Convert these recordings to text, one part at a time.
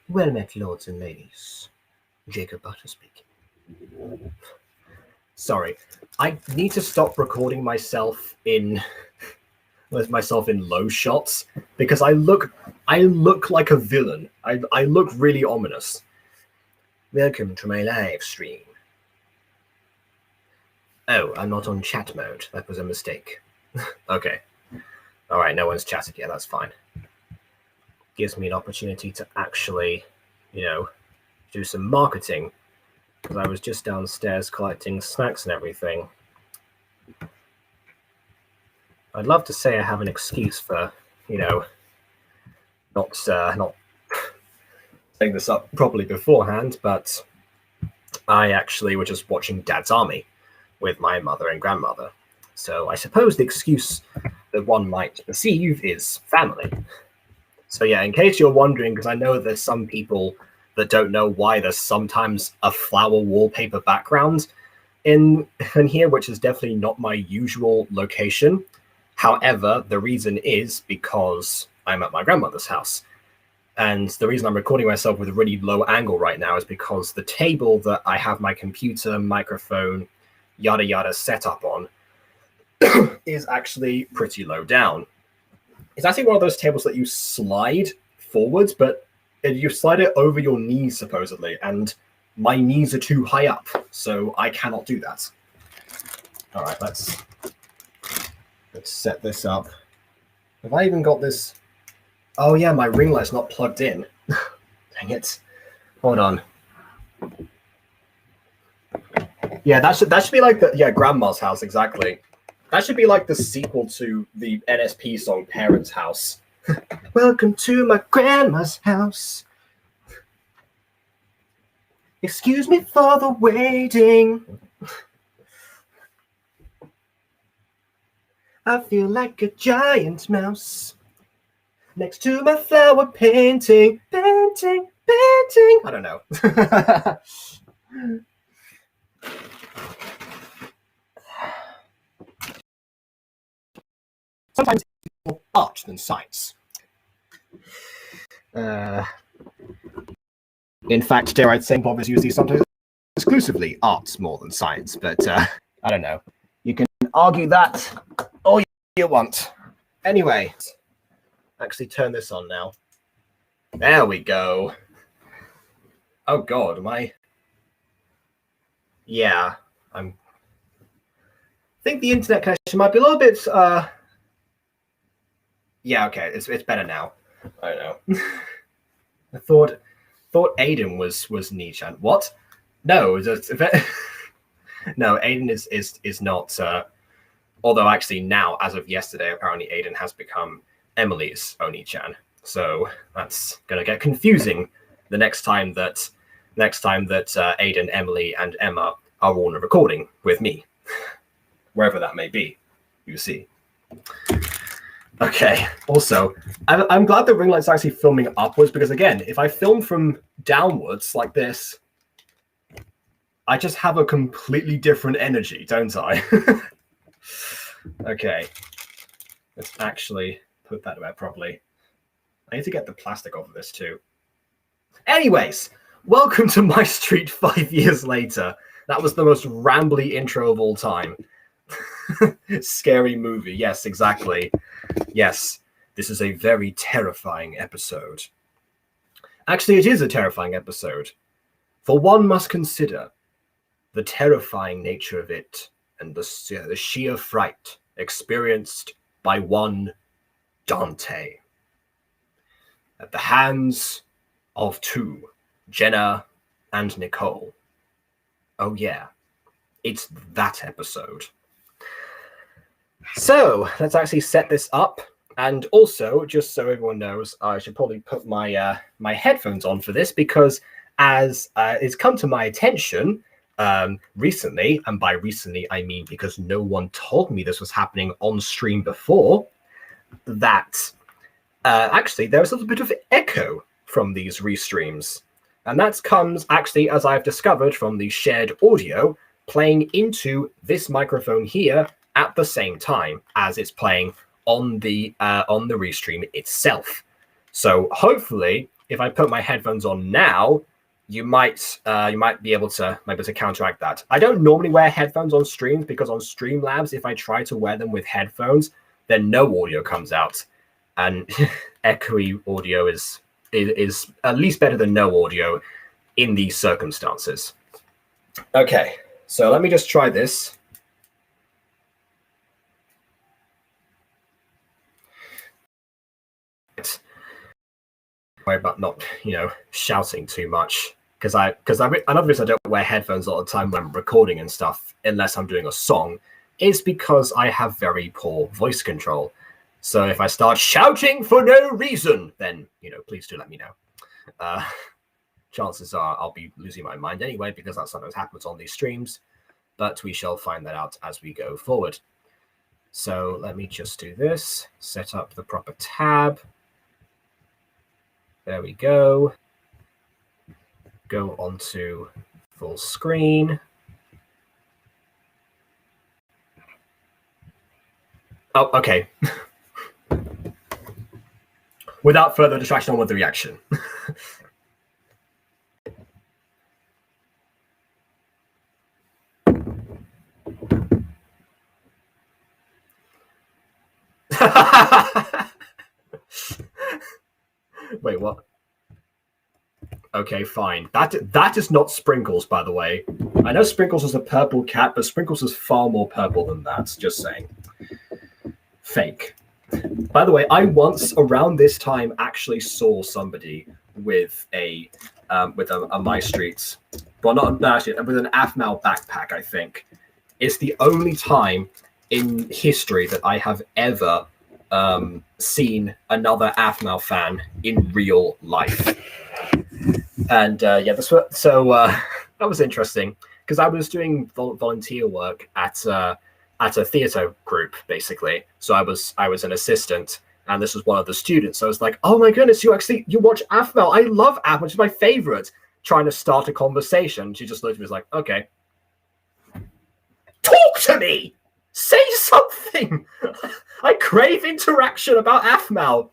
Well met, lords and ladies. Jacob Butter speaking. Sorry, I need to stop recording myself in low shots because I look like a villain. I look really ominous. Welcome to my live stream. Oh, I'm not on chat mode. That was a mistake. Okay. All right, no one's chatted yet. That's fine. Gives me an opportunity to actually, do some marketing, because I was just downstairs collecting snacks and everything. I'd love to say I have an excuse for, not setting this up properly beforehand, but I actually was just watching Dad's Army with my mother and grandmother. So I suppose the excuse that one might perceive is family. So yeah, in case you're wondering, because I know there's some people that don't know why there's sometimes a flower wallpaper background in here, which is definitely not my usual location. However, the reason is because I'm at my grandmother's house. And the reason I'm recording myself with a really low angle right now is because the table that I have my computer, microphone, yada yada set up on is actually pretty low down. It's actually one of those tables that you slide forwards, but you slide it over your knees, supposedly, and my knees are too high up, so I cannot do that. All right, let's set this up. Have I even got this? Oh yeah, my ring light's not plugged in. Dang it. Hold on. Yeah, that should be like grandma's house, exactly. That should be like the sequel to the NSP song Parents' House. Welcome to my grandma's house. Excuse me for the waiting. I feel like a giant mouse next to my flower painting. I don't know. Sometimes it's more art than science. In fact, dare I say, Bob is usually sometimes exclusively arts more than science, but I don't know. You can argue that all you want. Anyway, actually turn this on now. There we go. Oh God, am I? Yeah, I think the internet connection might be a little bit. Yeah, okay, it's better now. I don't know. I thought Aiden was Nichan. What? No, no, Aiden is not. Although actually now, as of yesterday, apparently Aiden has become Emily's Oni-chan. So that's gonna get confusing the next time that Aiden, Emily, and Emma are all on a recording with me, wherever that may be. You see. Okay. Also, I'm glad the ring light's actually filming upwards, because again, if I film from downwards like this, I just have a completely different energy, don't I? Okay. Let's actually put that away properly. I need to get the plastic off of this too. Anyways, welcome to MyStreet 5 years later. That was the most rambly intro of all time. Scary movie. Yes, exactly. Yes, this is a very terrifying episode. Actually, it is a terrifying episode, for one must consider the terrifying nature of it and the sheer fright experienced by one Dante at the hands of two, Jenna and Nicole. Oh yeah, it's that episode. So let's actually set this up, and also, just so everyone knows, I should probably put my my headphones on for this, because as it's come to my attention recently, and by recently I mean because no one told me this was happening on stream before, that actually there was a little bit of echo from these restreams, and that comes actually, as I've discovered, from the shared audio playing into this microphone here at the same time as it's playing on the restream itself. So hopefully, if I put my headphones on now, you might be able to counteract that. I don't normally wear headphones on streams because on Streamlabs, if I try to wear them with headphones, then no audio comes out, and echoey audio is at least better than no audio in these circumstances. Okay, so let me just try this. Worry about not, shouting too much, because another reason I don't wear headphones all the time when I'm recording and stuff, unless I'm doing a song, is because I have very poor voice control. So if I start shouting for no reason, then please do let me know. Chances are I'll be losing my mind anyway, because that sometimes happens on these streams. But we shall find that out as we go forward. So let me just do this. Set up the proper tab. There we go. Go onto full screen. Oh, okay. Without further distraction, on with the reaction. Wait, what? Okay, fine. That is not Sprinkles, by the way. I know Sprinkles was a purple cat, but Sprinkles is far more purple than that. Just saying. Fake. By the way, I once around this time actually saw somebody with a MyStreet, well, not actually, with an Aphmau backpack. I think it's the only time in history that I have ever seen another Aphmau fan in real life. And yeah, that was interesting, because I was doing volunteer work at a theatre group, basically. So I was an assistant, and this was one of the students. So I was like, "Oh my goodness, you watch Aphmau? I love Aphmau, which is my favorite." Trying to start a conversation, she just looked at me and was like, "Okay, talk to me, say something. I crave interaction about Aphmau."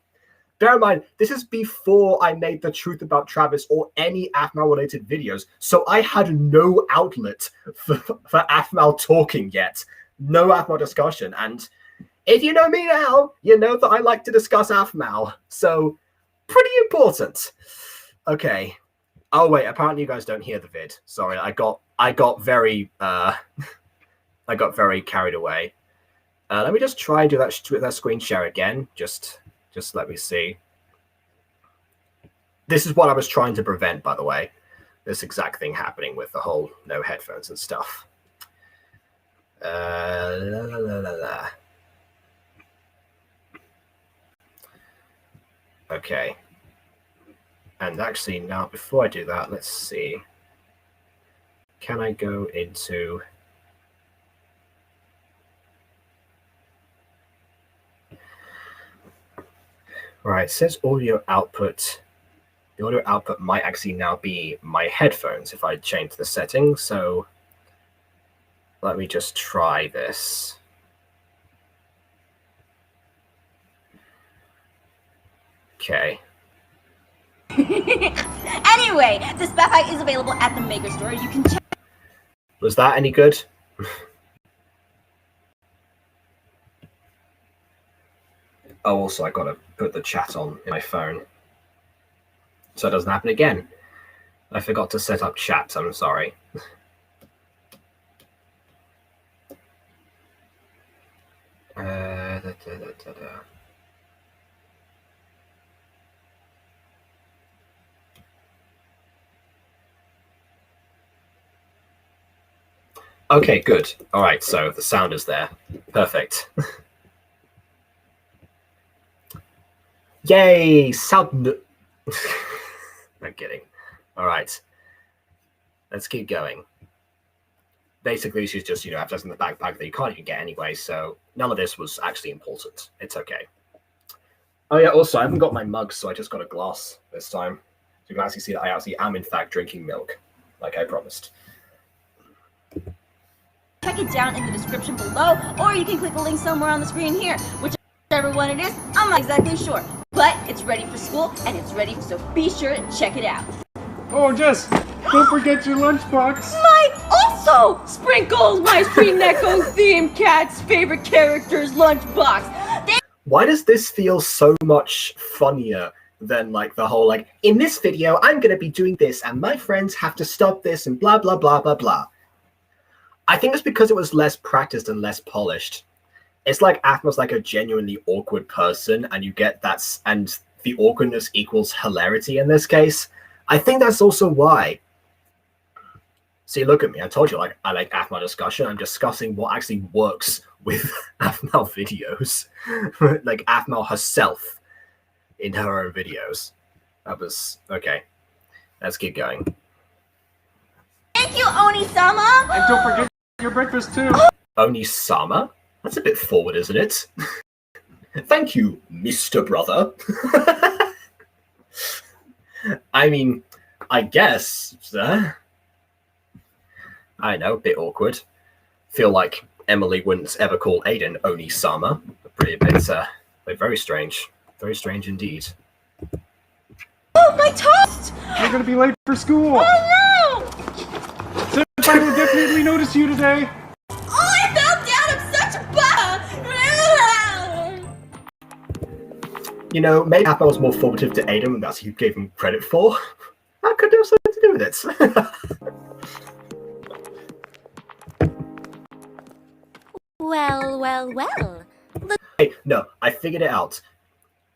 Bear in mind, this is before I made the Truth About Travis or any Aphmau-related videos, so I had no outlet for Aphmau talking yet. No Aphmau discussion. And if you know me now, you know that I like to discuss Aphmau. So, pretty important. Okay. Oh, wait, apparently you guys don't hear the vid. Sorry, I got very carried away. Let me just try and do that screen share again. Just let me see. This is what I was trying to prevent, by the way. This exact thing happening with the whole no headphones and stuff. Okay. And actually, now, before I do that, let's see. Can I go into... Right, it says audio output. The audio output might actually now be my headphones if I change the settings. So let me just try this. Okay. Anyway, this backpack is available at the Maker Store. You can check. Was that any good? Oh, also, I gotta put the chat on in my phone so it doesn't happen again. I forgot to set up chat. I'm sorry. Okay, good. All right, so the sound is there. Perfect. Yay! Sound. I'm kidding. All right. Let's keep going. Basically, she's just, advertising the backpack that you can't even get anyway, so none of this was actually important. It's okay. Oh, yeah, also, I haven't got my mug, so I just got a glass this time. So you can actually see that I actually am, in fact, drinking milk, like I promised. Check it down in the description below, or you can click a link somewhere on the screen here. Whichever one it is, I'm not exactly sure. But it's ready for school, and it's ready, so be sure to check it out. Oh, Jess, don't forget your lunchbox. Also sprinkles MyStreet Neko theme cat's favorite character's lunchbox. Why does this feel so much funnier than like the whole like, in this video I'm gonna be doing this and my friends have to stop this and blah blah blah blah blah. I think it's because it was less practiced and less polished. It's like Athma's like a genuinely awkward person, and you get that, and the awkwardness equals hilarity in this case. I think that's also why. See, look at me. I told you, like, I like Athma discussion. I'm discussing what actually works with Athma videos. Like Athma herself in her own videos. That was okay. Let's keep going. Thank you, Oni-sama! And don't forget your breakfast too. Oni-sama? That's a bit forward, isn't it? Thank you, Mr. Brother. I mean, I guess, I know, a bit awkward. Feel like Emily wouldn't ever call Aiden Oni-sama. But very strange. Very strange indeed. Oh, my toast! You're gonna be late for school. Oh, no! Senpai will definitely notice you today. Oh, I fell down! I'm such a You know, maybe Athma was more formative to Aiden, and that's what you gave him credit for. That could have something to do with it. Well. Hey, no, I figured it out.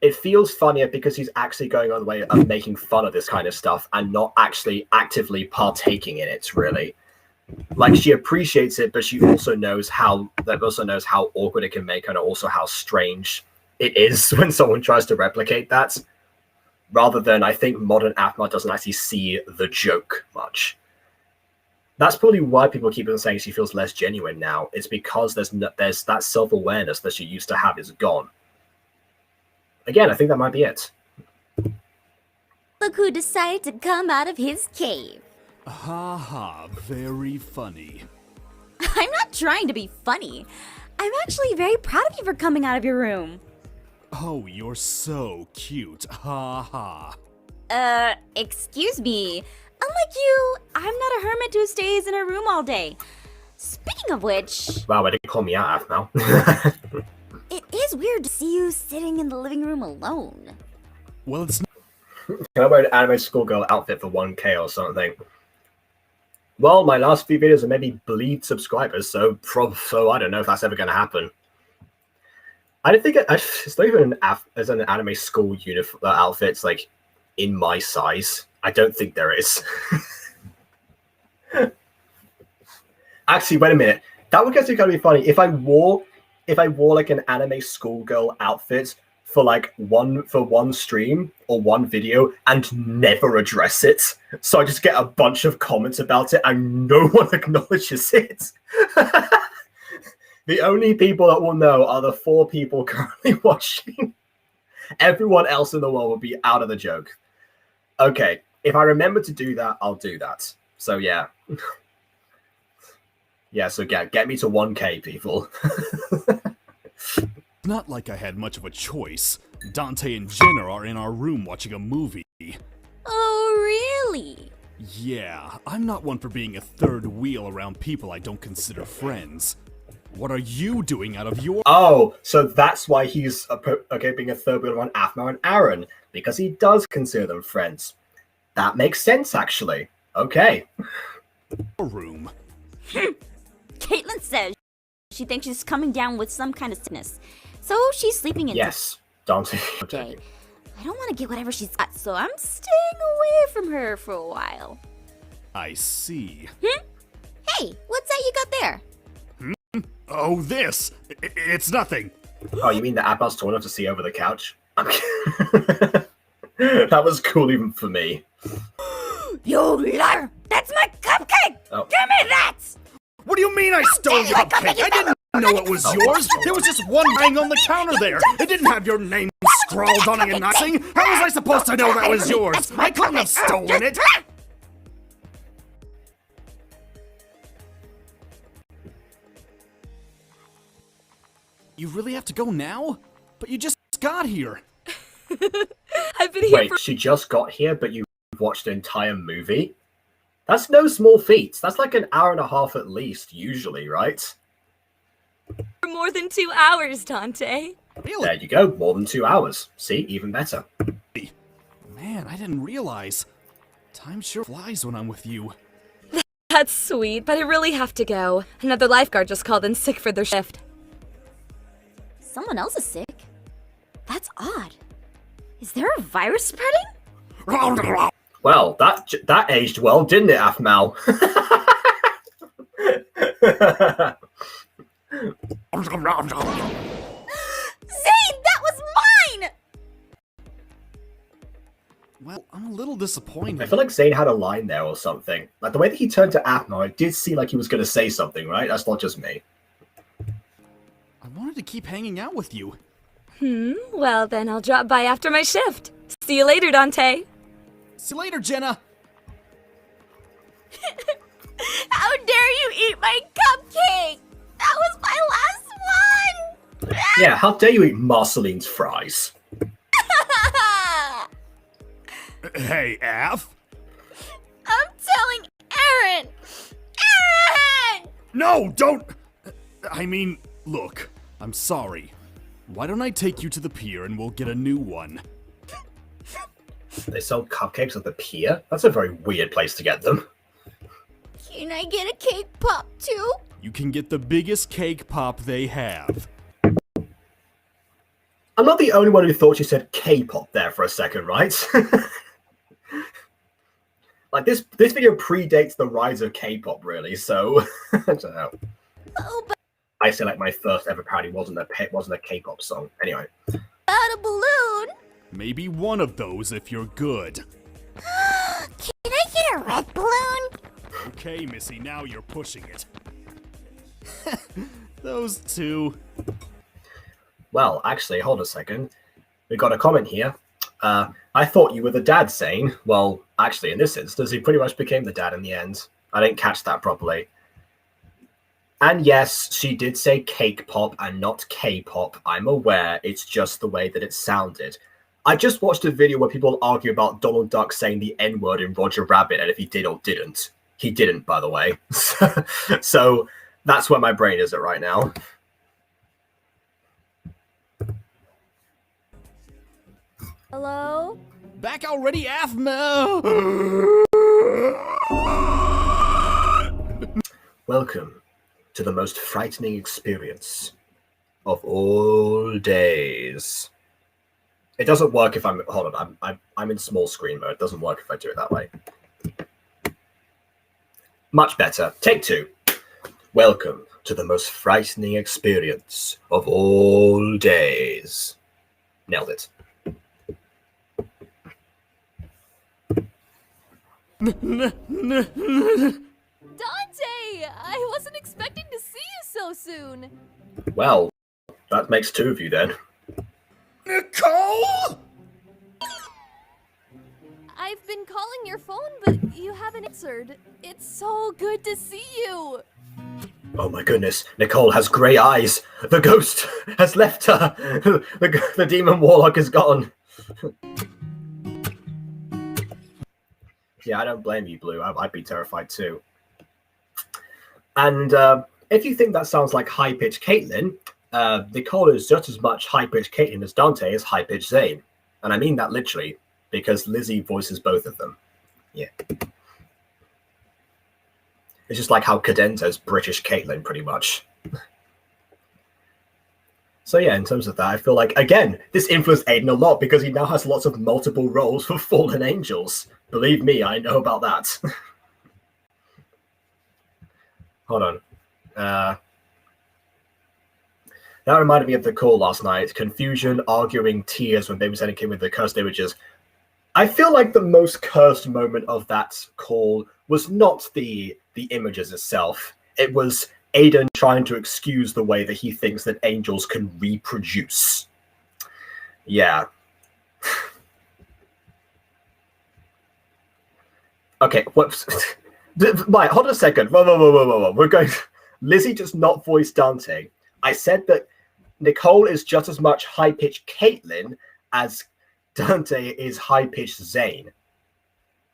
It feels funnier because he's actually going on the way of making fun of this kind of stuff and not actually actively partaking in it, really. Like, she appreciates it, but she also knows how awkward it can make, and also how strange it is when someone tries to replicate that. Rather than, I think modern Athma doesn't actually see the joke much. That's probably why people keep on saying she feels less genuine now. It's because there's that self-awareness that she used to have is gone. Again, I think that might be it. Look who decided to come out of his cave. Ha ha, very funny. I'm not trying to be funny. I'm actually very proud of you for coming out of your room. Oh, you're so cute. Ha ha. Excuse me. Unlike you, I'm not a hermit who stays in her room all day. Speaking of which... Wow, I didn't call me out, Athma. It is weird to see you sitting in the living room alone. Well, it's Can I wear an anime schoolgirl outfit for 1K or something? Well, my last few videos are maybe bleed subscribers, so I don't know if that's ever going to happen. I don't think it's not even as an anime school uniform outfits like in my size. I don't think there is. Actually, wait a minute. That would actually kind of be funny if I wore like an anime schoolgirl outfit for one stream or one video and never address it. So I just get a bunch of comments about it and no one acknowledges it. The only people that will know are the 4 people currently watching. Everyone else in the world will be out of the joke. Okay, if I remember to do that, I'll do that. So yeah. Yeah, so get me to 1K, people. not like I had much of a choice. Dante and Jenna are in our room watching a movie. Oh, really? Yeah, I'm not one for being a third wheel around people I don't consider friends. What are you doing out of your— Oh, so that's why he's being a third wheel around Athma and Aaron, because he does consider them friends. That makes sense, actually. Okay. room? Caitlin says she thinks she's coming down with some kind of sickness, so she's sleeping in. Yes, Dante. Okay. I don't want to get whatever she's got, so I'm staying away from her for a while. I see. Hey, what's that you got there? Oh, this! It's nothing! Oh, you mean the Athma's tall enough to see over the couch? That was cool even for me. You liar! That's my cupcake! Oh. Give me that! What do you mean I stole your cupcake? I didn't know it was yours! There was just one hanging on the counter there! It didn't have your name scrawled on it or nothing! How was I supposed to know that was yours? I couldn't have stolen it! You really have to go now? But you just got here. I've been here Wait, she just got here, but you watched the entire movie? That's no small feat. That's like an hour and a half at least, usually, right? for more than 2 hours, Dante. Really? There you go, more than 2 hours. See, even better. Man, I didn't realize. Time sure flies when I'm with you. That's sweet, but I really have to go. Another lifeguard just called in sick for their shift. Someone else is sick? That's odd. Is there a virus spreading? Well, that aged well, didn't it, Afmal? Zane, that was mine! Well, I'm a little disappointed. I feel like Zane had a line there or something. Like the way that he turned to Afmal, it did seem like he was going to say something, right? That's not just me. I wanted to keep hanging out with you. Well, then I'll drop by after my shift. See you later, Dante. See you later, Jenna. How dare you eat my cupcake? That was my last one! Yeah, how dare you eat Marceline's fries? Hey, Af. I'm telling Aaron! Aaron! No, don't! I mean, look, I'm sorry. Why don't I take you to the pier and we'll get a new one? They sell cupcakes at the pier? That's a very weird place to get them. Can I get a cake pop too? You can get the biggest cake pop they have. I'm not the only one who thought you said K-pop there for a second, right? Like, this video predates the rise of K-pop, really, so... I don't know. Oh, but I say like my first ever parody wasn't a K-pop song. Anyway. about a balloon? Maybe one of those if you're good. Can I get a red balloon? Okay, Missy, now you're pushing it. Those two. Well, actually, hold a second. We got a comment here. I thought you were the dad saying, well, actually, in this instance, he pretty much became the dad in the end. I didn't catch that properly. And yes, she did say cake pop and not K-pop. I'm aware, it's just the way that it sounded. I just watched a video where people argue about Donald Duck saying the N-word in Roger Rabbit and if he did or didn't. He didn't, by the way. So that's where my brain is at right now. Hello? Back already, Afmo! Welcome to the most frightening experience of all days. It doesn't work if I'm... Hold on, I'm in small screen mode. It doesn't work if I do it that way. Much better. Take two. Welcome to the most frightening experience of all days. Nailed it. Dante! I wasn't expecting to see you so soon. Well, that makes two of you then. Nicole! I've been calling your phone, but you haven't answered. It's so good to see you. Oh my goodness, Nicole has grey eyes. The ghost has left her. The demon warlock is gone. Yeah, I don't blame you, Blue. I'd be terrified too. And if you think that sounds like high-pitched Caitlyn, Nicole is just as much high-pitched Caitlyn as Dante is high-pitched Zane. And I mean that literally, because Lizzie voices both of them. Yeah. It's just like how Cadenta's British Caitlyn, pretty much. So yeah, in terms of that, I feel like, again, this influenced Aiden a lot because he now has lots of multiple roles for fallen angels. Believe me, I know about that. Hold on. That reminded me of the call last night. Confusion, arguing, tears when babysitting came with the cursed images. I feel like the most cursed moment of that call was not the images itself. It was Aiden trying to excuse the way that he thinks that angels can reproduce. Yeah. Okay, whoops. Right, hold on a second. Whoa. We're going... Lizzie does not voice Dante. I said that Nicole is just as much high-pitched Caitlyn as Dante is high-pitched Zane.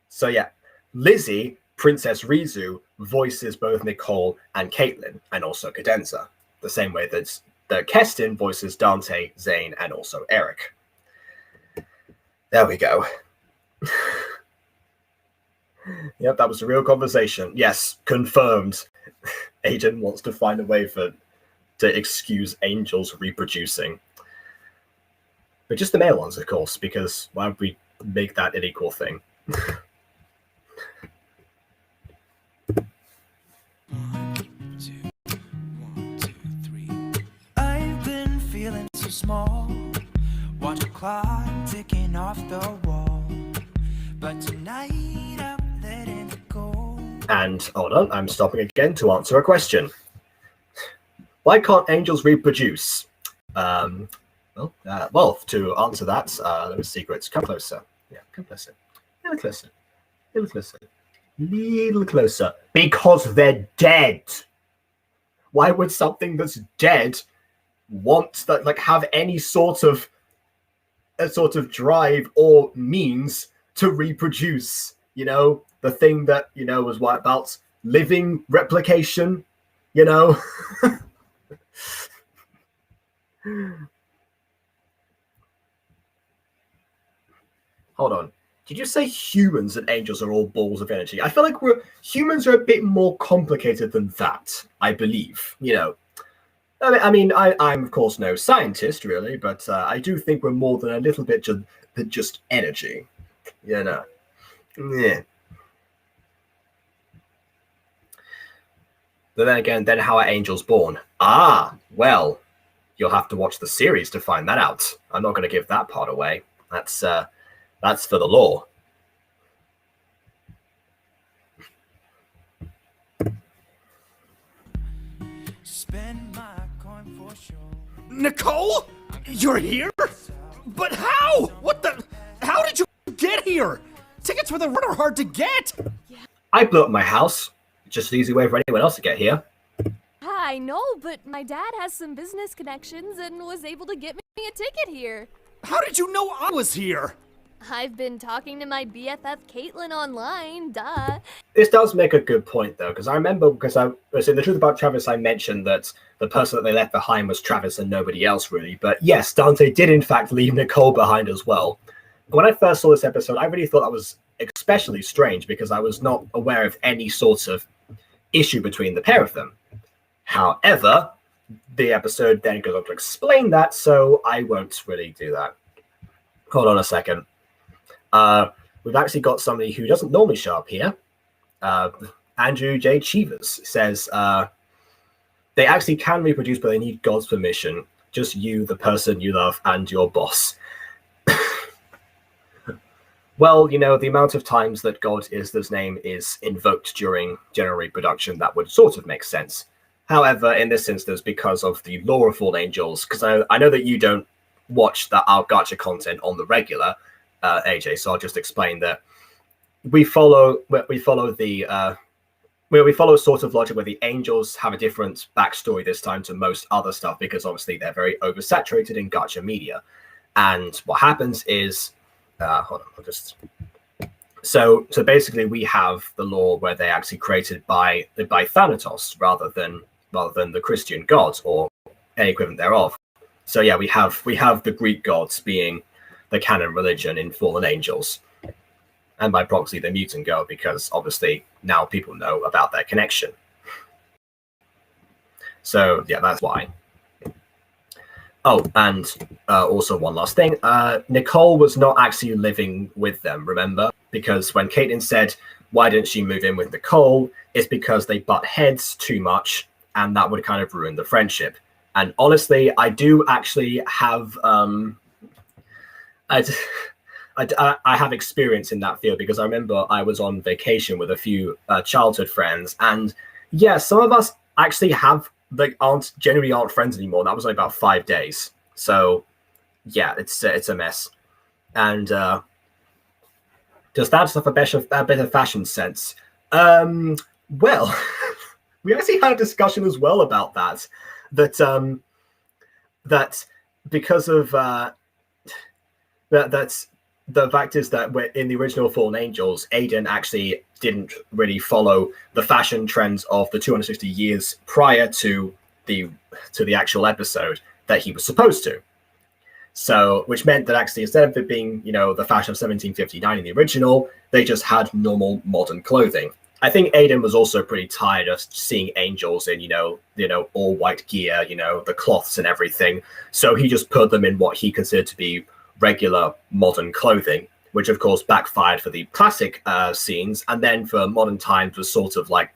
So yeah, Lizzie, Princess Rizu, voices both Nicole and Caitlin, and also Cadenza, the same way that Keston voices Dante, Zane, and also Eric. There we go. Yep, that was a real conversation. Yes, confirmed. Aiden wants to find a way to excuse angels reproducing. But just the male ones, of course, because why would we make that an equal thing? I've been feeling so small. Watch the clock ticking off the wall. But tonight I'm letting it go. And hold on, I'm stopping again to answer a question. Why can't angels reproduce? Well, to answer that, let me see, Grits, come closer. Yeah, come closer. A little closer. A little closer. Little closer. Because they're dead. Why would something that's dead want that, like, have any sort of drive or means to reproduce? You know, the thing that, you know, was what about living replication, you know? Hold on. Did you say humans and angels are all balls of energy? I feel like humans are a bit more complicated than that, I believe. You know, I'm of course no scientist really, but I do think we're more than a little bit than just energy. You know. Yeah. But then again, then how are angels born? Ah, well, you'll have to watch the series to find that out. I'm not going to give that part away. That's for the lore. Spend my coin for sure. Nicole? You're here? But how? What the? How did you get here? Tickets for the run are hard to get. I blew up my house. Just an easy way for anyone else to get here. I know, but my dad has some business connections and was able to get me a ticket here. How did you know I was here? I've been talking to my BFF Caitlin online, duh. This does make a good point, though, because I remember, because I was in the truth about Travis, I mentioned that the person that they left behind was Travis and nobody else, really. But yes, Dante did, in fact, leave Nicole behind as well. When I first saw this episode, I really thought that was especially strange because I was not aware of any sort of issue between the pair of them. However, the episode then goes on to explain that, so I won't really do that. Hold on a second. We've actually got somebody who doesn't normally show up here. Andrew J. Cheevers says they actually can reproduce, but they need God's permission. Just you, the person you love, and your boss. Well, you know, the amount of times that God is his name is invoked during general reproduction, that would sort of make sense. However, in this instance, because of the lore of fallen angels, because I know that you don't watch our gacha content on the regular, AJ, so I'll just explain that we follow sort of logic where the angels have a different backstory this time to most other stuff, because obviously they're very oversaturated in gacha media. And what happens is, hold on, I'll just. So basically, we have the lore where they're actually created by Thanatos rather than the Christian gods or any equivalent thereof. So yeah, we have the Greek gods being the canon religion in Fallen Angels, and by proxy the mutant god, because obviously now people know about their connection. So yeah, that's why. Oh, and also one last thing. Nicole was not actually living with them, remember? Because when Caitlin said, why didn't she move in with Nicole? It's because they butt heads too much, and that would kind of ruin the friendship. And honestly, I do actually have... I have experience in that field, because I remember I was on vacation with a few childhood friends, and yeah, some of us actually generally aren't friends anymore. That was only about 5 days. So yeah, it's a mess. And does that stuff a better fashion sense? Well, we actually had a discussion as well about that because of That's the fact is that in the original Fallen Angels, Aiden actually didn't really follow the fashion trends of the 260 years prior to the actual episode that he was supposed to. So, which meant that actually instead of it being, the fashion of 1759 in the original, they just had normal modern clothing. I think Aiden was also pretty tired of seeing angels in, all white gear, the cloths and everything. So he just put them in what he considered to be regular modern clothing, which of course backfired for the classic scenes. And then for modern times was sort of like,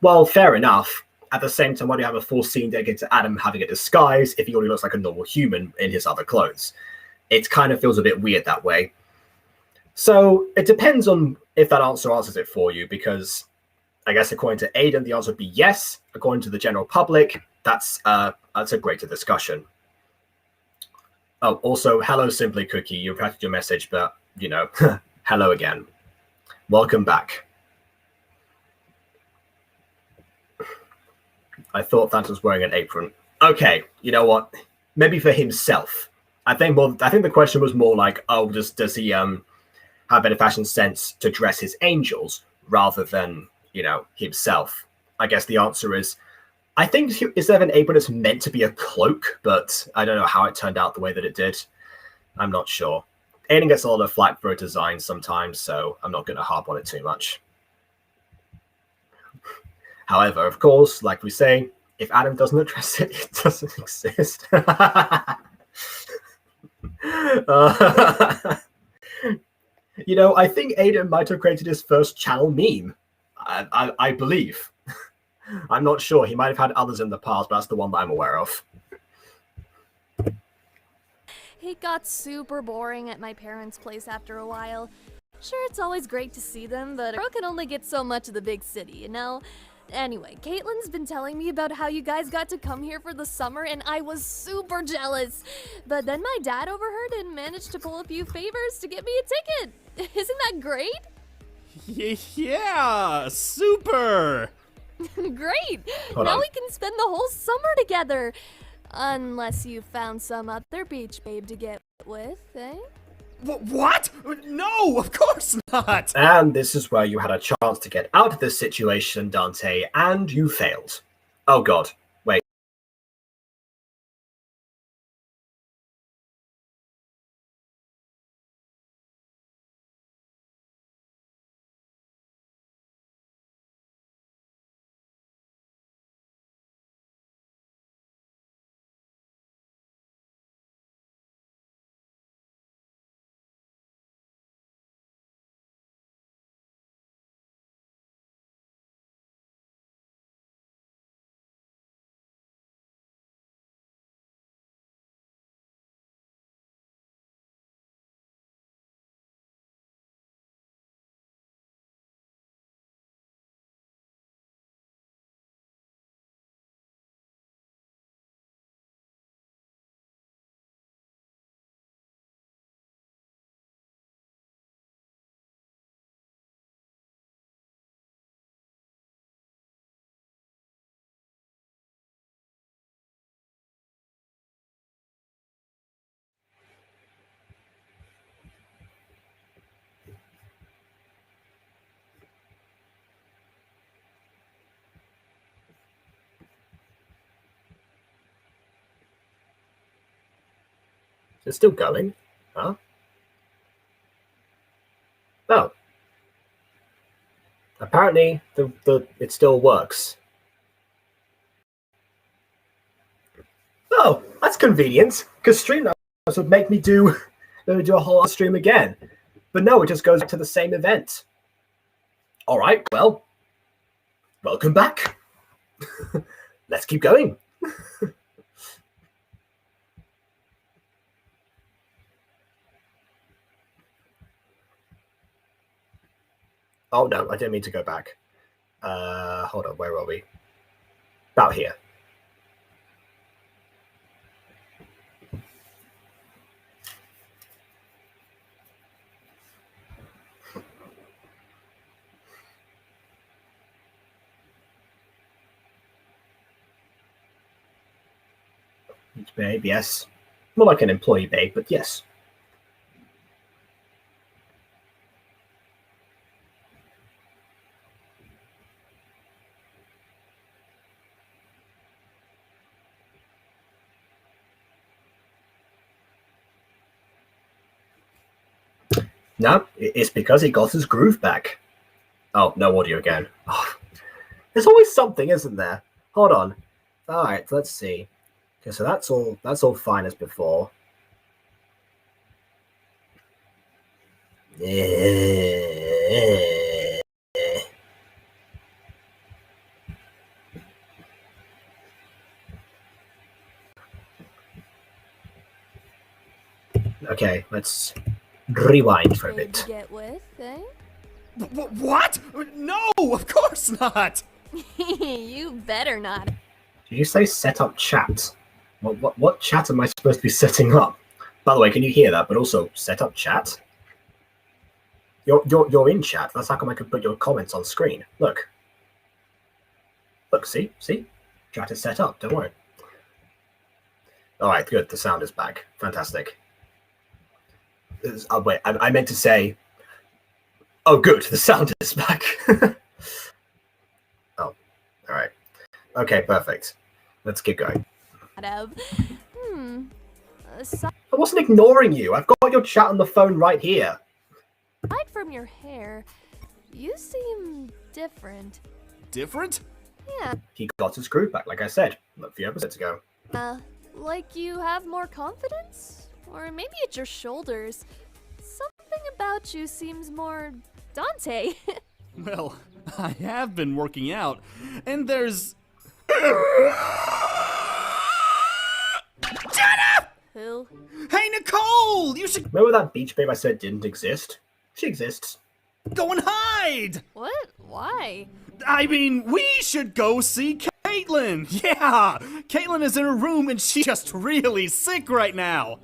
well, fair enough. At the same time, why do you have a full scene dedicated to Adam having a disguise if he already looks like a normal human in his other clothes? It kind of feels a bit weird that way. So it depends on if that answers it for you, because I guess according to Aiden, the answer would be yes. According to the general public, that's a greater discussion. Oh, also, hello, Simply Cookie. You repeated your message, but, hello again. Welcome back. I thought Thanatos was wearing an apron. Okay, you know what? Maybe for himself. I think the question was more like, oh, does he have any fashion sense to dress his angels rather than, himself? I guess the answer is, I think instead of an apron, it's meant to be a cloak, but I don't know how it turned out the way that it did. I'm not sure. Aiden gets a lot of flack for a design sometimes, so I'm not going to harp on it too much. However, of course, like we say, if Adam doesn't address it, it doesn't exist. I think Aiden might have created his first channel meme. I believe. I'm not sure. He might have had others in the past, but that's the one that I'm aware of. It got super boring at my parents' place after a while. Sure, it's always great to see them, but a girl can only get so much of the big city, you know? Anyway, Caitlin's been telling me about how you guys got to come here for the summer, and I was super jealous. But then my dad overheard and managed to pull a few favors to get me a ticket. Isn't that great? Yeah, super! Great! Hold now on. we can spend the whole summer together. Unless you found some other beach babe to get with, eh? What? No, of course not! And this is where you had a chance to get out of this situation, Dante, and you failed. Oh god, wait. It's still going? Huh? Oh. Apparently, it still works. Oh, that's convenient, because stream notes would make me do a whole stream again. But no, it just goes back to the same event. Alright, well, welcome back. Let's keep going. Oh no, I didn't mean to go back. Hold on, where are we? About here. Babe, yes. More like an employee babe, but yes. No, it's because he got his groove back. Oh, no audio again. Oh, there's always something, isn't there? Hold on. All right, let's see. Okay, so that's all fine as before. Okay, let's rewind for a Big bit. to get with, eh? What? No, of course not! You better not. Did you say set up chat? What chat am I supposed to be setting up? By the way, can you hear that? But also set up chat. You're in chat. That's how come I could put your comments on screen. Look. Look, see? Chat is set up, don't worry. Alright, good. The sound is back. Fantastic. Oh, wait, I meant to say... Oh, good. The sound is back. Oh, alright. Okay, perfect. Let's keep going. I wasn't ignoring you. I've got your chat on the phone right here. Aside from your hair, you seem different. Different? Yeah, He got his groove back, like I said a few episodes ago. like you have more confidence? Or maybe it's your shoulders. Something about you seems more Dante. Well, I have been working out, and there's... Who? Hey, Nicole! You should Remember that beach babe I said didn't exist? She exists. go and hide! What? Why? I mean, we should go see Caitlin! Yeah! Caitlin is in her room and she's just really sick right now!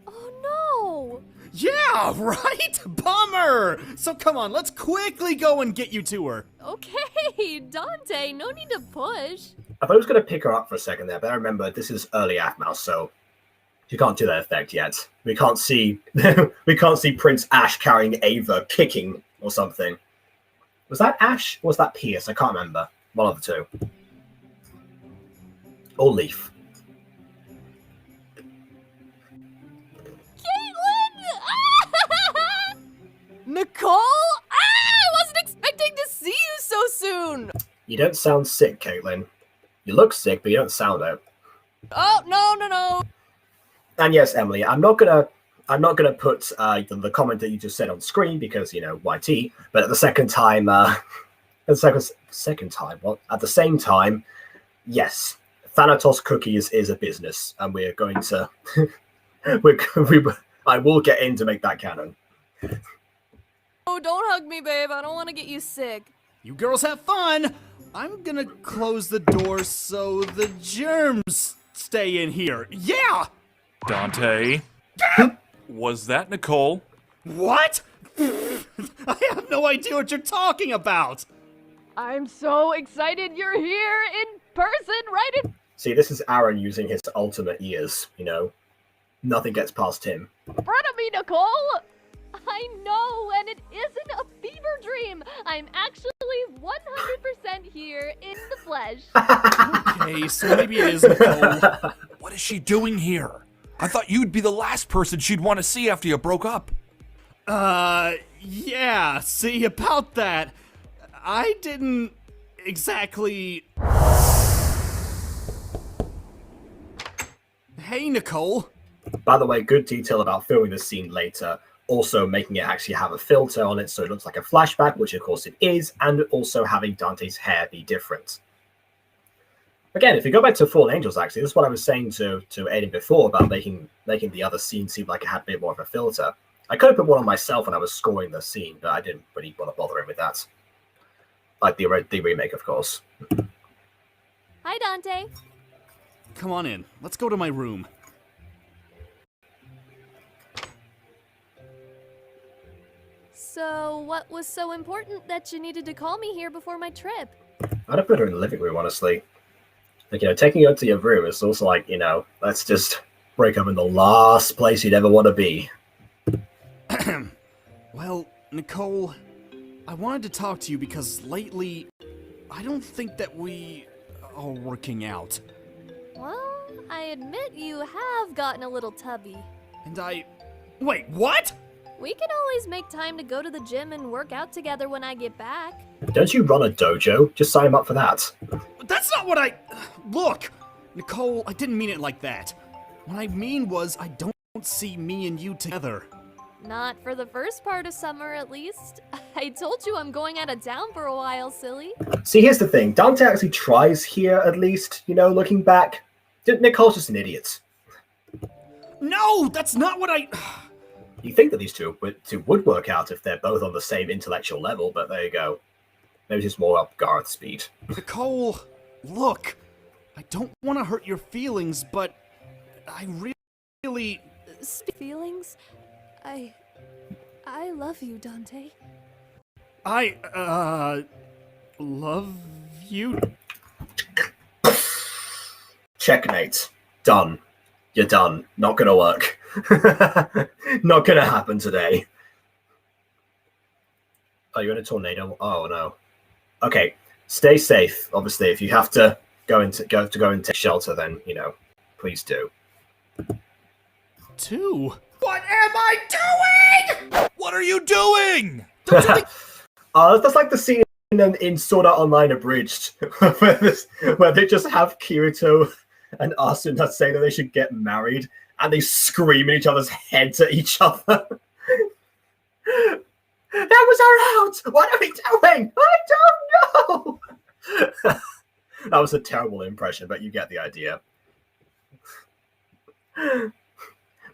Oh Yeah, right? Bummer! So come on, let's quickly go and get you to her. no! Okay, Dante, no need to push. I thought I was going to pick her up for a second there, but I remember this is early Mouse, so you can't do that effect yet. We can't see we can't see Prince Ash carrying Ava kicking or something. Was that Ash or was that Pierce? I can't remember. One of the two. Or Leaf. Caitlin! Nicole? I wasn't expecting to see you so soon! You don't sound sick, Caitlin. You look sick, but you don't sound it. Oh, no. And yes, Emily, I'm not gonna put the comment that you just said on screen because YT. But at the second time, at the same time, yes, Thanatos Cookies is a business, and we're going to I will get in to make that canon. Oh, don't hug me, babe. I don't want to get you sick. You girls have fun! I'm gonna close the door so the germs stay in here. Yeah! Dante? Was that Nicole? What? I have no idea what you're talking about! I'm so excited you're here in person, right in See, this is Aaron using his ultimate ears. Nothing gets past him. front of me, Nicole! I know, and it isn't a fever dream. I'm actually 100% here in the flesh. Okay, so maybe it is Nicole. What is she doing here? I thought you'd be the last person she'd want to see after you broke up. Yeah, see, about that, I didn't exactly... Hey, Nicole. By the way, good detail about filming this scene later. Also making it actually have a filter on it so it looks like a flashback, which of course it is, and also having Dante's hair be different. Again, if you go back to Fallen Angels, actually, this is what I was saying to Aiden before about making the other scene seem like it had a bit more of a filter. I could have put one on myself when I was scoring the scene, but I didn't really want to bother him with that. Like the remake, of course. Hi, Dante. Come on in. Let's go to my room. So, what was so important that you needed to call me here before my trip? I'd have put her in the living room, honestly. Like, taking her to your room is also like, let's just break up in the last place you'd ever want to be. Well, Nicole, I wanted to talk to you because lately, I don't think that we are working out. Well, I admit you have gotten a little tubby. And Wait, what? We can always make time to go to the gym and work out together when I get back. Don't you run a dojo? Just sign him up for that. That's not what I... Look, Nicole, I didn't mean it like that. What I mean was, I don't see me and you together. Not for the first part of summer, at least. I told you I'm going out of town for a while, silly. See, here's the thing. Dante actually tries here, at least, you know, looking back. Nicole's just an idiot. No, that's not what I... You think that these two would work out if they're both on the same intellectual level, but there you go. Maybe just more up Garth's speed. Nicole, look. I don't want to hurt your feelings, but I really... Feelings? I love you, Dante. Love you? Checkmate. Done. You're done. Not gonna work. Not gonna happen today. Oh, you're in a tornado? Oh no. Okay, stay safe. Obviously, if you have to go and take shelter, then you know, please do. What am I doing? What are you doing? That's like the scene in Sword Art Online Abridged, where they just have Kirito and Asuna say that they should get married, and they scream in each other's heads at each other. That was our out! What are we doing? I don't know! That was a terrible impression, but you get the idea.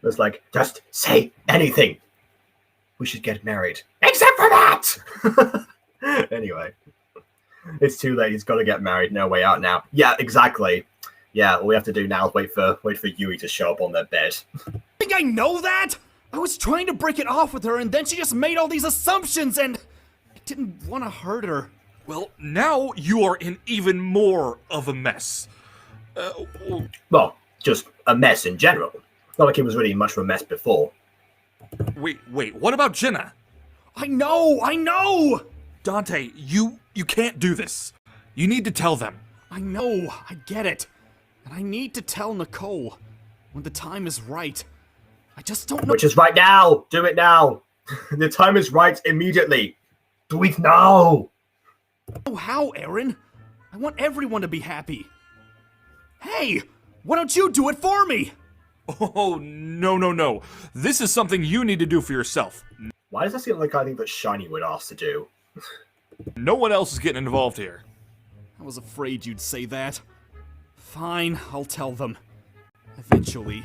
It's like, just say anything. We should get married. Except for that! Anyway. It's too late. He's got to get married. No way out now. Yeah, exactly. Yeah, all we have to do now is wait for Yui to show up on their bed. Think I know that? I was trying to break it off with her, and then she just made all these assumptions, and I didn't want to hurt her. Well, now you are in even more of a mess. Well, just a mess in general. Not like it was really much of a mess before. Wait, what about Jenna? I know! Dante, you can't do this. You need to tell them. I know, I get it. And I need to tell Nicole when the time is right. I just don't know. Which is right now! Do it now! The time is right immediately! Do it now! Oh, how, Aaron? I want everyone to be happy. Hey, why don't you do it for me? Oh, no. This is something you need to do for yourself. Why does that seem like I think that Shiny would ask to do? No one else is getting involved here. I was afraid you'd say that. Fine, I'll tell them. Eventually.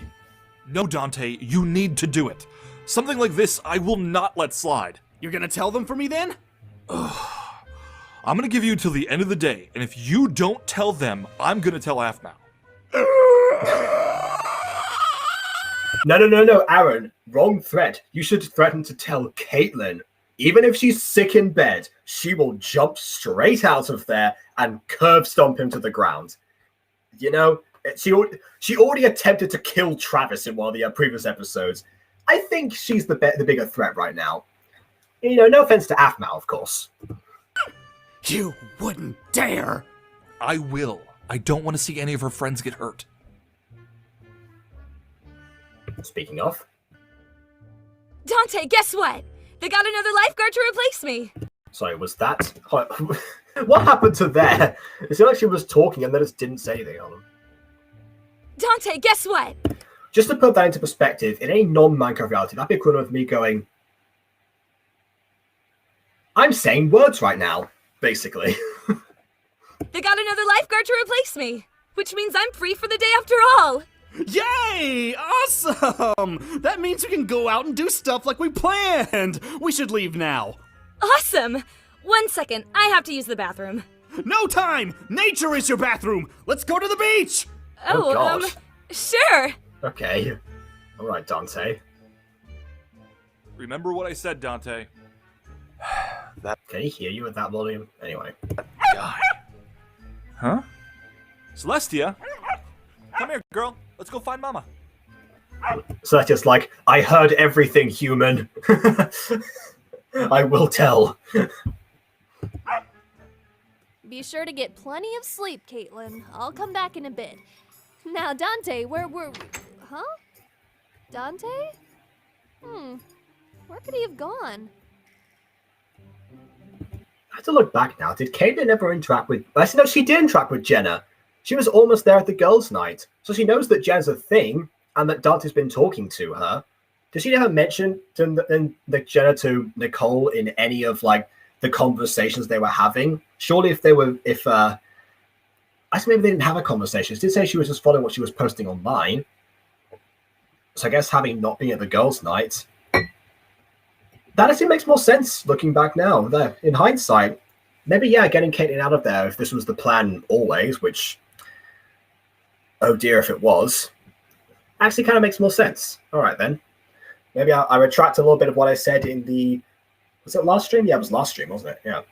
No, Dante, you need to do it. Something like this I will not let slide. You're gonna tell them for me then? I'm gonna give you till the end of the day, and if you don't tell them, I'm gonna tell Aphmau. No, Aaron. Wrong threat. You should threaten to tell Caitlin. Even if she's sick in bed, she will jump straight out of there and curb stomp him to the ground. You know, she already attempted to kill Travis in one of the previous episodes. I think she's the bigger threat right now. You know, no offense to Aphmau, of course. You wouldn't dare! I will. I don't want to see any of her friends get hurt. Speaking of. Dante, guess what? They got another lifeguard to replace me. Sorry, was that... What happened to there? It seemed like she was talking and then just didn't say anything on them. Dante, guess what? Just to put that into perspective, in any non-Minecraft reality, that'd be equivalent of me going... I'm saying words right now, basically. They got another lifeguard to replace me, which means I'm free for the day after all. Yay! Awesome! That means we can go out and do stuff like we planned! We should leave now. Awesome! 1 second, I have to use the bathroom. No time! Nature is your bathroom! Let's go to the beach! Oh, God. Sure. Okay. Alright, Dante. Remember what I said, Dante. Can he hear you at that volume? Anyway. Guy. Huh? Celestia? Come here, girl. Let's go find Mama. So that's just like, I heard everything, human. I will tell. Be sure to get plenty of sleep, Caitlin. I'll come back in a bit. Now, Dante, where were we? Huh? Dante? Where could he have gone? I have to look back now. Did Caitlin ever interact with... Actually, no, she did interact with Jenna. She was almost there at the girls' night. So she knows that Jenna's a thing and that Dante's been talking to her. Did she ever mention Jenna to Nicole in any of, like, the conversations they were having? Surely if they were... I guess maybe they didn't have a conversation. She did say she was just following what she was posting online. So I guess having not been at the girls' night... That actually makes more sense looking back now. There, in hindsight, maybe, yeah, getting Caitlin out of there if this was the plan always, which, oh dear, if it was, actually kind of makes more sense. All right, then. Maybe I retract a little bit of what I said in the, was it last stream? Yeah, it was last stream, wasn't it? Yeah.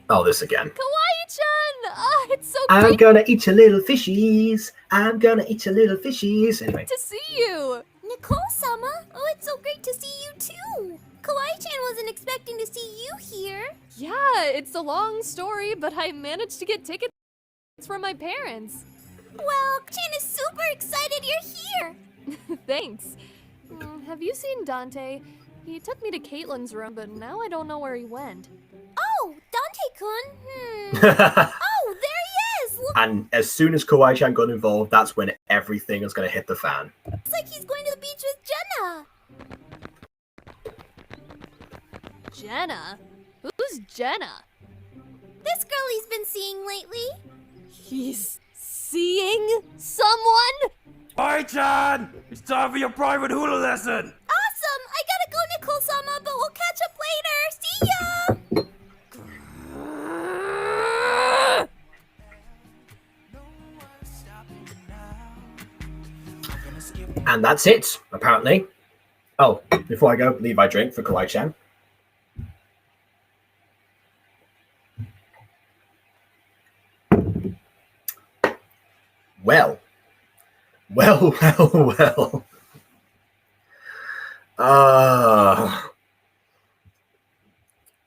Oh, this again. Kawaii-chan! Oh, it's so I'm great gonna eat your little fishies. I'm gonna eat your little fishies. Anyway. to see you! Nicole-sama, oh, it's so great to see you too. Kawaii-chan wasn't expecting to see you here. Yeah, it's a long story, but I managed to get tickets from my parents. Well, Chan is super excited you're here. Thanks. Have you seen Dante? He took me to Caitlin's room, but now I don't know where he went. Oh, Dante-kun. Oh, there he is. Look, And as soon as Kawaii-chan got involved, that's when everything is going to hit the fan. looks like he's going to the beach with Jenna. Jenna? Who's Jenna? This girl he's been seeing lately. He's seeing someone? Kawaii-chan! It's time for your private hula lesson! Awesome. I gotta go, Nicole-sama, but we'll catch up later. See ya. And that's it, apparently. Oh, before I go, Levi drink for Kawaii-chan. Well.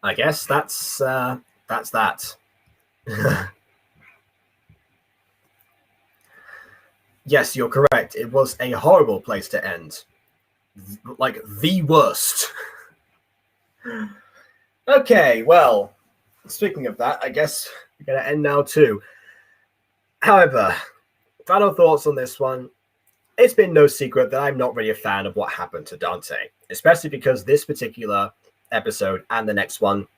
I guess that's that. Yes, you're correct. It was a horrible place to end. Like, the worst. Okay, well, speaking of that, I guess we're going to end now too. However, final thoughts on this one. It's been no secret that I'm not really a fan of what happened to Dante, especially because this particular episode and the next one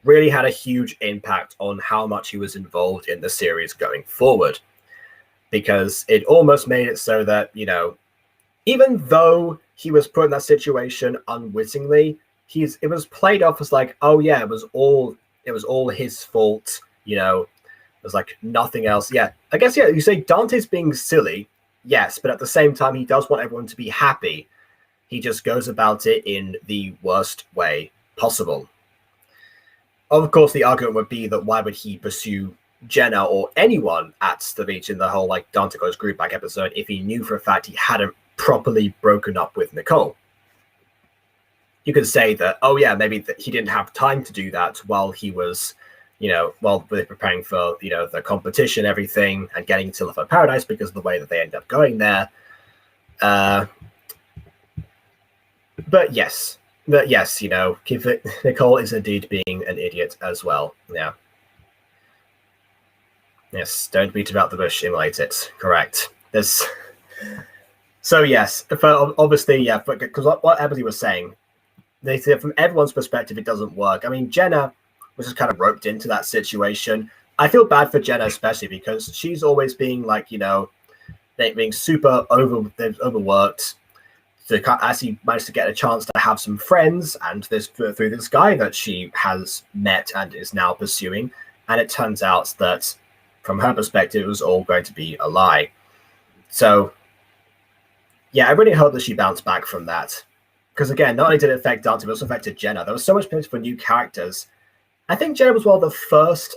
really had a huge impact on how much he was involved in the series going forward. Because it almost made it so that, you know, even though he was put in that situation unwittingly, it was played off as like, oh yeah, it was all his fault, you know, it was like nothing else. Yeah, I guess, yeah, you say Dante's being silly, yes, but at the same time, he does want everyone to be happy. He just goes about it in the worst way possible. Of course, the argument would be that why would he pursue Jenna or anyone at the beach in the whole like Dante Goes Group Back episode if he knew for a fact he hadn't properly broken up with Nicole? You could say that, oh yeah, maybe that he didn't have time to do that while he was, you know, while they're preparing for, you know, the competition, everything, and getting to Love Paradise because of the way that they end up going there. But yes, you know, Nicole is indeed being an idiot as well. Yeah. Yes, don't beat about the bush, emulate it. Correct. So yes, obviously, yeah, because what Ebony was saying, they said from everyone's perspective, it doesn't work. I mean, Jenna was just kind of roped into that situation. I feel bad for Jenna, especially because she's always being like, you know, being super overworked. So actually managed to get a chance to have some friends, and through this guy that she has met and is now pursuing, and it turns out that from her perspective, it was all going to be a lie. So, yeah, I really hope that she bounced back from that. Because again, not only did it affect Dante, but it also affected Jenna. There was so much potential for new characters. I think Jenna was one of the first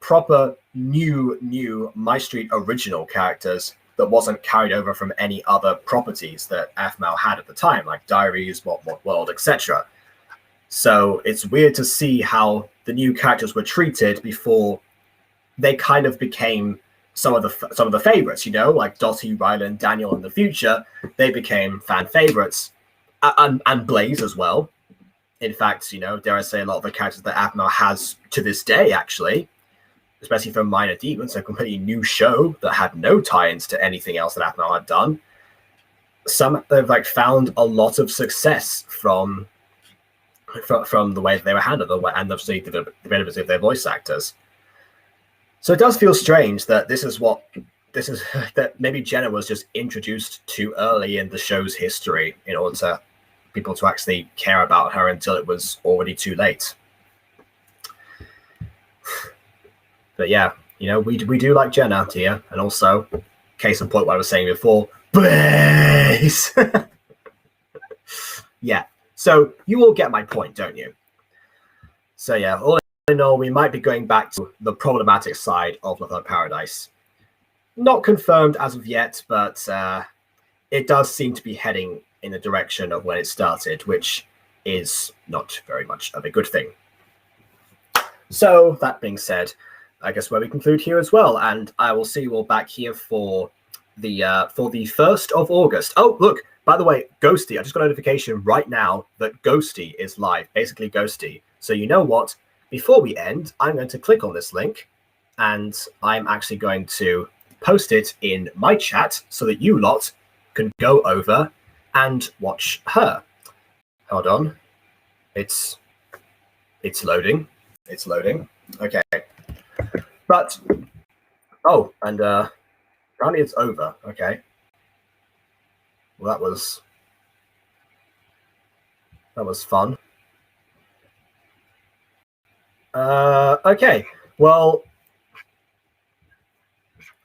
proper new MyStreet original characters that wasn't carried over from any other properties that AFMAL had at the time, like Diaries, What World, etc. So it's weird to see how the new characters were treated before they kind of became some of the favorites, you know, like Dottie, Rylan, Daniel in the future, they became fan favorites, and Blaze as well. In fact, you know, dare I say, a lot of the characters that Aphmau has to this day, actually, especially for Minor Demons, a completely new show that had no tie-ins to anything else that Aphmau had done. Some have like found a lot of success from the way that they were handled, and obviously the ability of their voice actors. So it does feel strange that that maybe Jenna was just introduced too early in the show's history in order to people to actually care about her until it was already too late. But yeah, you know, we do like Jenna here, and also, case in point, what I was saying before, Blaze. Yeah, so you all get my point, don't you? So yeah, all in all, we might be going back to the problematic side of Love Paradise. Not confirmed as of yet, but it does seem to be heading in the direction of when it started, which is not very much of a good thing. So that being said, I guess where we conclude here as well, and I will see you all back here for the 1st of August. Oh, look, by the way, Ghosty, I just got a notification right now that Ghosty is live, basically Ghosty. So you know what? Before we end, I'm going to click on this link, and I'm actually going to post it in my chat so that you lot can go over and watch her. Hold on. It's loading. It's loading. Okay. But, oh, and apparently it's over. Okay. Well, that was fun. Okay. Well,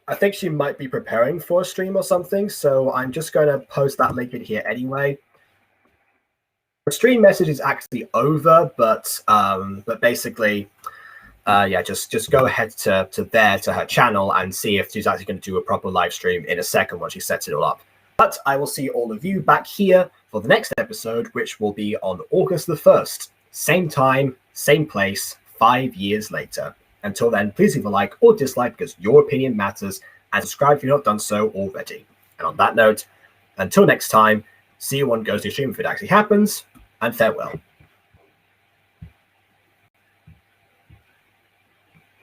I think she might be preparing for a stream or something, so I'm just going to post that link in here anyway. The stream message is actually over, but basically, yeah, just go ahead to her channel and see if she's actually going to do a proper live stream in a second once she sets it all up. But I will see all of you back here for the next episode, which will be on August the 1st. Same time, same place, 5 years later. Until then, please leave a like or dislike because your opinion matters, and subscribe if you've not done so already. And on that note, until next time, see you on Ghosty Stream if it actually happens, and farewell.